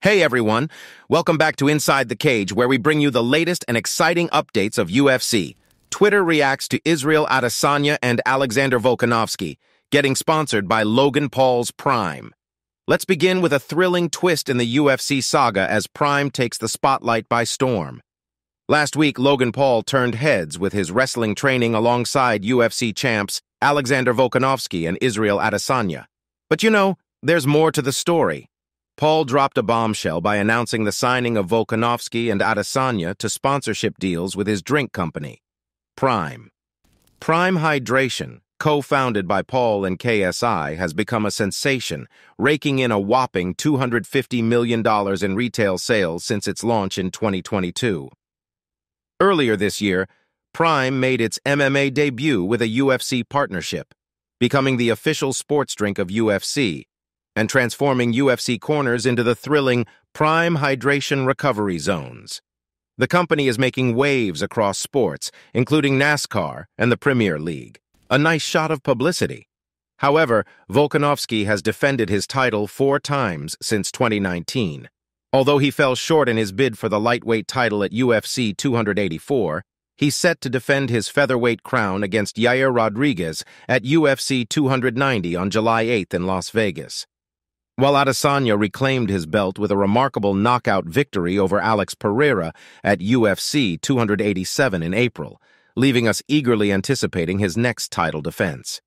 Hey everyone, welcome back to Inside the Cage, where we bring you the latest and exciting updates of UFC. Twitter reacts to Israel Adesanya and Alexander Volkanovski, getting sponsored by Logan Paul's Prime. Let's begin with a thrilling twist in the UFC saga as Prime takes the spotlight by storm. Last week, Logan Paul turned heads with his wrestling training alongside UFC champs Alexander Volkanovski and Israel Adesanya. But there's more to the story. Paul dropped a bombshell by announcing the signing of Volkanovski and Adesanya to sponsorship deals with his drink company, Prime. Prime Hydration, co-founded by Paul and KSI, has become a sensation, raking in a whopping $250 million in retail sales since its launch in 2022. Earlier this year, Prime made its MMA debut with a UFC partnership, becoming the official sports drink of UFC, and transforming UFC corners into the thrilling Prime Hydration recovery zones. The company is making waves across sports, including NASCAR and the Premier League. A nice shot of publicity. However, Volkanovski has defended his title 4 times since 2019. Although he fell short in his bid for the lightweight title at UFC 284, he's set to defend his featherweight crown against Yair Rodriguez at UFC 290 on July 8th in Las Vegas. While Adesanya reclaimed his belt with a remarkable knockout victory over Alex Pereira at UFC 287 in April, leaving us eagerly anticipating his next title defense.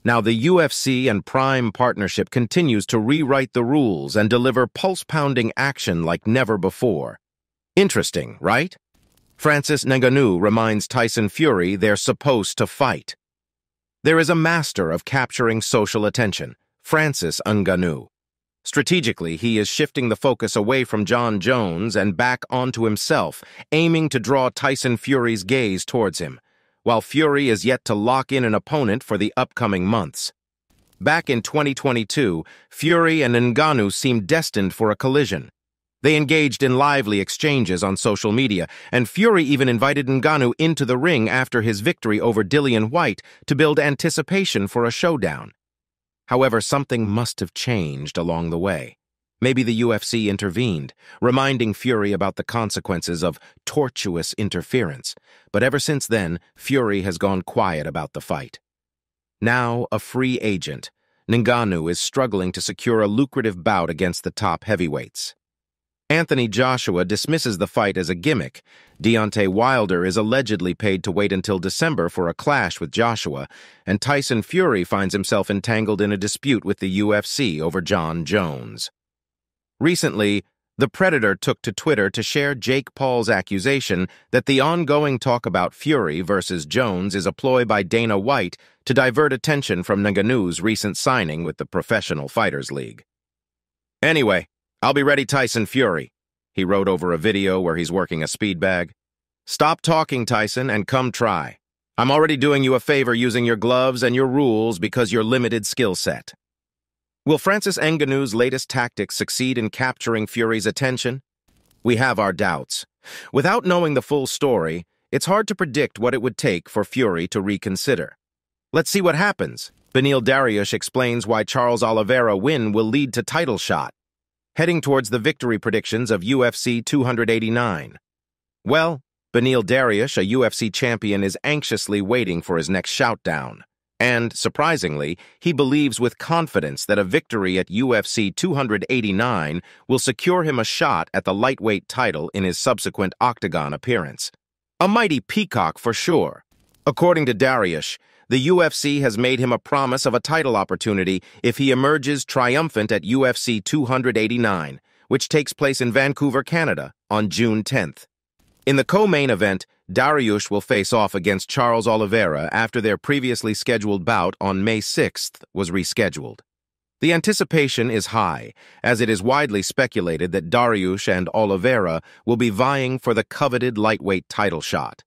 Now, the UFC and Prime partnership continues to rewrite the rules and deliver pulse-pounding action like never before. Interesting, right? Francis Ngannou reminds Tyson Fury they're supposed to fight. There is a master of capturing social attention, Francis Ngannou. Strategically, he is shifting the focus away from Jon Jones and back onto himself, aiming to draw Tyson Fury's gaze towards him, while Fury is yet to lock in an opponent for the upcoming months. Back in 2022, Fury and Ngannou seemed destined for a collision. They engaged in lively exchanges on social media, and Fury even invited Ngannou into the ring after his victory over Dillian Whyte to build anticipation for a showdown. However, something must have changed along the way. Maybe the UFC intervened, reminding Fury about the consequences of tortuous interference. But ever since then, Fury has gone quiet about the fight. Now, a free agent, Ngannou is struggling to secure a lucrative bout against the top heavyweights. Anthony Joshua dismisses the fight as a gimmick. Deontay Wilder is allegedly paid to wait until December for a clash with Joshua, and Tyson Fury finds himself entangled in a dispute with the UFC over Jon Jones. Recently, the Predator took to Twitter to share Jake Paul's accusation that the ongoing talk about Fury versus Jones is a ploy by Dana White to divert attention from Ngannou's recent signing with the Professional Fighters League. Anyway, "I'll be ready, Tyson Fury," he wrote over a video where he's working a speed bag. "Stop talking, Tyson, and come try. I'm already doing you a favor using your gloves and your rules because your limited skill set." Will Francis Ngannou's latest tactics succeed in capturing Fury's attention? We have our doubts. Without knowing the full story, it's hard to predict what it would take for Fury to reconsider. Let's see what happens. Beneil Dariush explains why Charles Oliveira win will lead to title shot. Heading towards the victory predictions of UFC 289. Well, Beneil Dariush, a UFC champion, is anxiously waiting for his next shoutdown. And, surprisingly, he believes with confidence that a victory at UFC 289 will secure him a shot at the lightweight title in his subsequent octagon appearance. A mighty peacock for sure. According to Dariush, the UFC has made him a promise of a title opportunity if he emerges triumphant at UFC 289, which takes place in Vancouver, Canada, on June 10th. In the co-main event, Dariush will face off against Charles Oliveira after their previously scheduled bout on May 6th was rescheduled. The anticipation is high, as it is widely speculated that Dariush and Oliveira will be vying for the coveted lightweight title shot.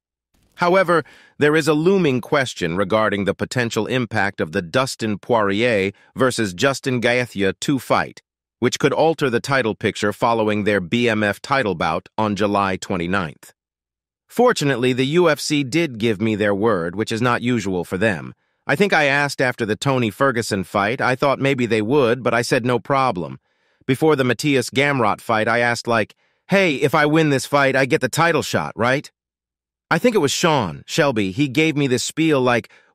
However, there is a looming question regarding the potential impact of the Dustin Poirier versus Justin Gaethje 2 fight, which could alter the title picture following their BMF title bout on July 29th. Fortunately, the UFC did give me their word, which is not usual for them. I think I asked after the Tony Ferguson fight. I thought maybe they would, but I said no problem. Before the Matthias Gamrot fight, I asked hey, if I win this fight, I get the title shot, right? I think it was Sean Shelby. He gave me this spiel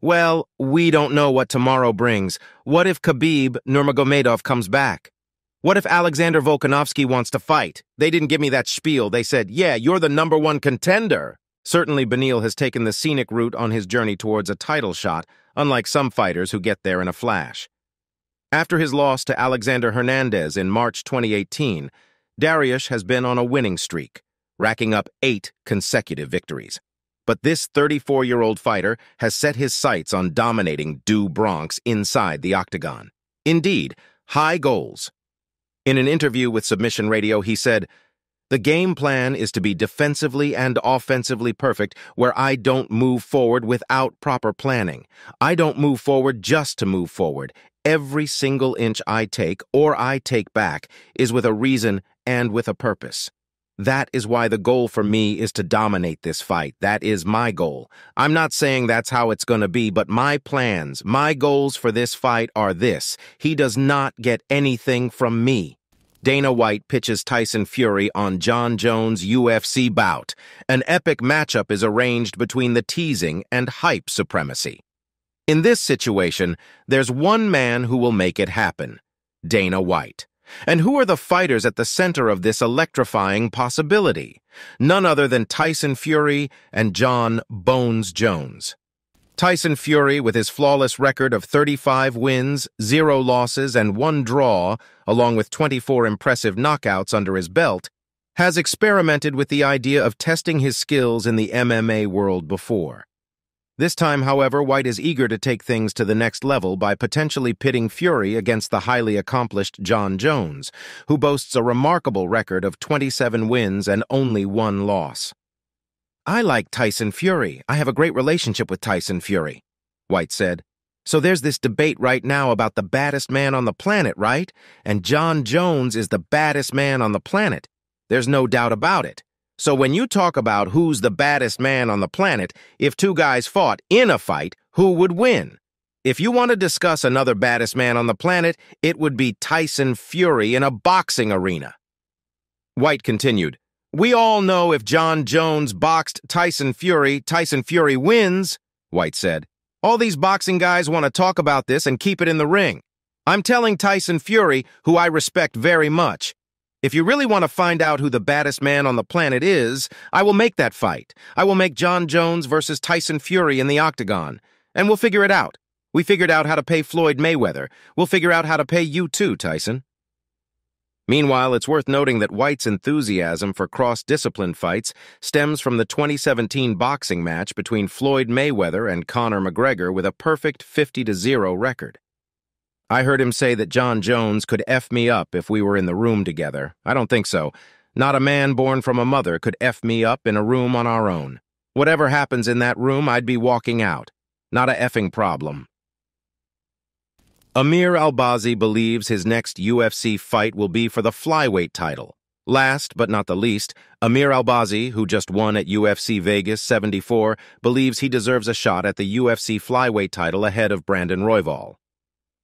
well, we don't know what tomorrow brings. What if Khabib Nurmagomedov comes back? What if Alexander Volkanovski wants to fight? They didn't give me that spiel. They said, yeah, you're the #1 contender. Certainly, Beneil has taken the scenic route on his journey towards a title shot, unlike some fighters who get there in a flash. After his loss to Alexander Hernandez in March 2018, Dariush has been on a winning streak, racking up 8 consecutive victories. But this 34-year-old fighter has set his sights on dominating Do Bronx inside the octagon. Indeed, high goals. In an interview with Submission Radio, he said, "The game plan is to be defensively and offensively perfect, where I don't move forward without proper planning. I don't move forward just to move forward. Every single inch I take, or I take back, is with a reason and with a purpose. That is why the goal for me is to dominate this fight. That is my goal. I'm not saying that's how it's going to be, but my plans, my goals for this fight are this. He does not get anything from me." Dana White pitches Tyson Fury on Jon Jones' UFC bout. An epic matchup is arranged between the teasing and hype supremacy. In this situation, there's one man who will make it happen: Dana White. And who are the fighters at the center of this electrifying possibility? None other than Tyson Fury and Jon Bones Jones. Tyson Fury, with his flawless record of 35 wins, 0 losses, and 1 draw, along with 24 impressive knockouts under his belt, has experimented with the idea of testing his skills in the MMA world before. This time, however, White is eager to take things to the next level by potentially pitting Fury against the highly accomplished Jon Jones, who boasts a remarkable record of 27 wins and only 1 loss. "I like Tyson Fury. I have a great relationship with Tyson Fury," White said. "So there's this debate right now about the baddest man on the planet, right? And Jon Jones is the baddest man on the planet. There's no doubt about it. So when you talk about who's the baddest man on the planet, if 2 guys fought in a fight, who would win? If you want to discuss another baddest man on the planet, it would be Tyson Fury in a boxing arena." White continued, "We all know if Jon Jones boxed Tyson Fury wins," White said. "All these boxing guys want to talk about this and keep it in the ring. I'm telling Tyson Fury, who I respect very much, if you really want to find out who the baddest man on the planet is, I will make that fight. I will make Jon Jones versus Tyson Fury in the octagon. And we'll figure it out. We figured out how to pay Floyd Mayweather. We'll figure out how to pay you too, Tyson." Meanwhile, it's worth noting that White's enthusiasm for cross-discipline fights stems from the 2017 boxing match between Floyd Mayweather and Conor McGregor with a perfect 50-0 record. "I heard him say that Jon Jones could F me up if we were in the room together. I don't think so. Not a man born from a mother could F me up in a room on our own. Whatever happens in that room, I'd be walking out. Not a effing problem." Amir Albazi believes his next UFC fight will be for the Flyweight title. Last but not the least, Amir Albazi, who just won at UFC Vegas 74, believes he deserves a shot at the UFC Flyweight title ahead of Brandon Royval.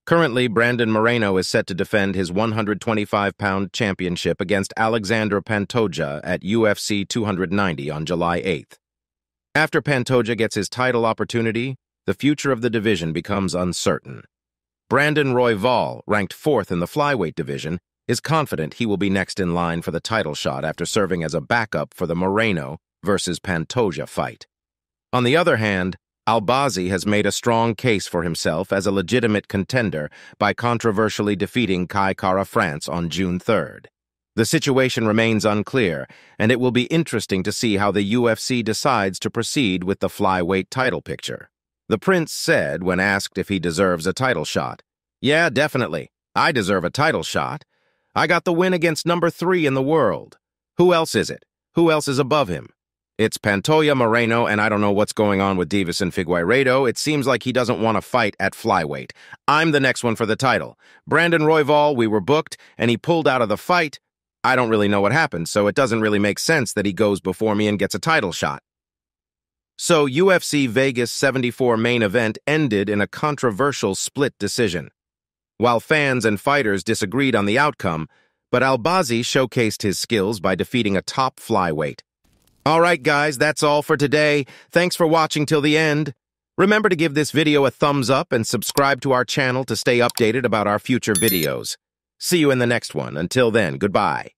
Currently, Brandon Moreno is set to defend his 125-pound championship against Alexander Pantoja at UFC 290 on July 8th. After Pantoja gets his title opportunity, the future of the division becomes uncertain. Brandon Royval, ranked 4th in the flyweight division, is confident he will be next in line for the title shot after serving as a backup for the Moreno versus Pantoja fight. On the other hand, Albazi has made a strong case for himself as a legitimate contender by controversially defeating Kai Kara-France on June 3rd. The situation remains unclear, and it will be interesting to see how the UFC decides to proceed with the flyweight title picture. The Prince said when asked if he deserves a title shot, "Yeah, definitely. I deserve a title shot. I got the win against number 3 in the world. Who else is it? Who else is above him? It's Pantoja, Moreno, and I don't know what's going on with Deiveson Figueiredo. It seems like he doesn't want to fight at flyweight. I'm the next one for the title. Brandon Royval, we were booked, and he pulled out of the fight. I don't really know what happened, so it doesn't really make sense that he goes before me and gets a title shot." So UFC Vegas 74 main event ended in a controversial split decision. While fans and fighters disagreed on the outcome, but Albazi showcased his skills by defeating a top flyweight. All right, guys, that's all for today. Thanks for watching till the end. Remember to give this video a thumbs up and subscribe to our channel to stay updated about our future videos. See you in the next one. Until then, goodbye.